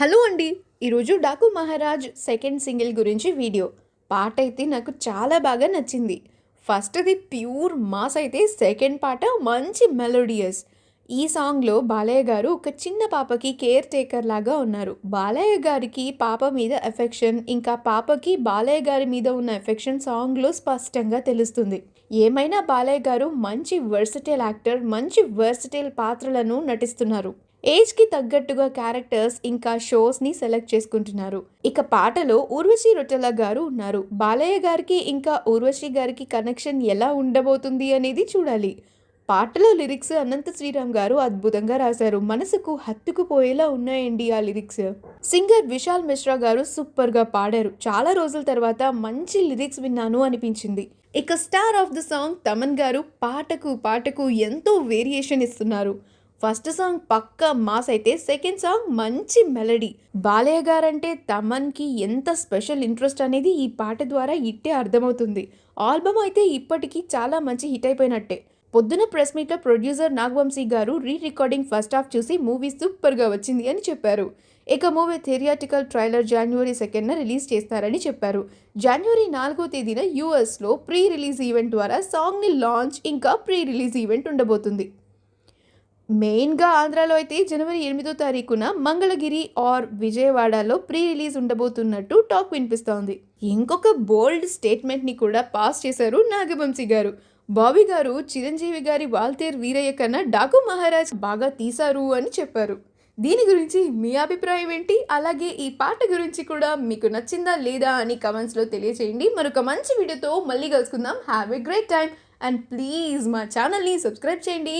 Hello అండి. ఈరోజు 'Daaku Maharaj' second single గురించి వీడియో. పాట అయితే నాకు చాలా బాగా నచ్చింది. ఫస్ట్‌ది ప్యూర్ మాస్ అయితే సెకండ్ పాట మంచి మెలోడియస్. ఈ సాంగ్‌లో బాలయ్య గారు ఒక చిన్న పాపకి కేర్ టేకర్ లాగా ఉన్నారు. బాలయ్య గారికి పాప మీద ఎఫెక్షన్, ఇంకా పాపకి బాలయ్య గారి మీద ఉన్న ఎఫెక్షన్ సాంగ్‌లో స్పష్టంగా తెలుస్తుంది. ఏమైనా బాలయ్య గారు మంచి వర్సటైల్ యాక్టర్, మంచి వర్సటైల్ పాత్రలను నటిస్తున్నారు. ఏజ్‌కి తగ్గట్టుగా క్యారెక్టర్స్ ఇంకా షోస్‌ని సెలెక్ట్ చేసుకుంటున్నారు. ఇక పాటలో ఊర్వశి రొటెల గారు ఉన్నారు. బాలయ్య గారికి ఇంకా ఊర్వశి గారికి కనెక్షన్ ఎలా ఉండబోతుంది అనేది చూడాలి. పాటలో లిరిక్స్ అనంత శ్రీరామ్ గారు అద్భుతంగా రాశారు. మనసుకు హత్తుకుపోయేలా ఉన్నాయండి ఆ లిరిక్స్. సింగర్ విశాల్ మిశ్రా గారు సూపర్‌గా పాడారు. చాలా రోజుల తర్వాత మంచి లిరిక్స్ విన్నాను అనిపించింది. ఇక star of the song Thaman గారు పాటకు పాటకు ఎంతో వేరియేషన్ ఇస్తున్నారు. ఫస్ట్ సాంగ్ పక్కా మాస్ అయితే సెకండ్ సాంగ్ మంచి మెలడీ. బాలయ్య గారంటే తమన్కి ఎంత స్పెషల్ ఇంట్రెస్ట్ అనేది ఈ పాట ద్వారా ఇట్టే అర్థమవుతుంది. ఆల్బమ్ అయితే ఇప్పటికీ చాలా మంచి హిట్ అయిపోయినట్టే. పొద్దున ప్రెస్ మీట్లో ప్రొడ్యూసర్ నాగవంశీ గారు రికార్డింగ్ ఫస్ట్ హాఫ్ చూసి మూవీ సూపర్గా వచ్చింది అని చెప్పారు. ఇక మూవీ థియేట్రికల్ ట్రైలర్ జనవరి 2న రిలీజ్ చేస్తారని చెప్పారు. జనవరి 4వ తేదీన యూఎస్లో ప్రీ రిలీజ్ ఈవెంట్ ద్వారా సాంగ్ని లాంచ్ ఇంకా ప్రీ రిలీజ్ ఈవెంట్ ఉండబోతుంది. మెయిన్‌గా ఆంధ్రాలో అయితే జనవరి 8వ తారీఖున మంగళగిరి ఆర్ విజయవాడలో ప్రీ రిలీజ్ ఉండబోతున్నట్టు టాక్ వినిపిస్తోంది. ఇంకొక బోల్డ్ స్టేట్మెంట్‌ని కూడా పాస్ చేశారు నాగవంశీ గారు. బాబీ గారు చిరంజీవి గారి 'వాల్తేరు వీరయ్య' కన్నా 'డాకు మహారాజ్' బాగా తీశారు అని చెప్పారు. దీని గురించి మీ అభిప్రాయం ఏంటి? అలాగే ఈ పాట గురించి కూడా మీకు నచ్చిందా లేదా అని కమెంట్స్‌లో తెలియచేయండి. మరొక మంచి వీడియోతో మళ్ళీ కలుసుకుందాం. Have a great time and please మా ఛానల్‌ని సబ్స్క్రైబ్ చేయండి.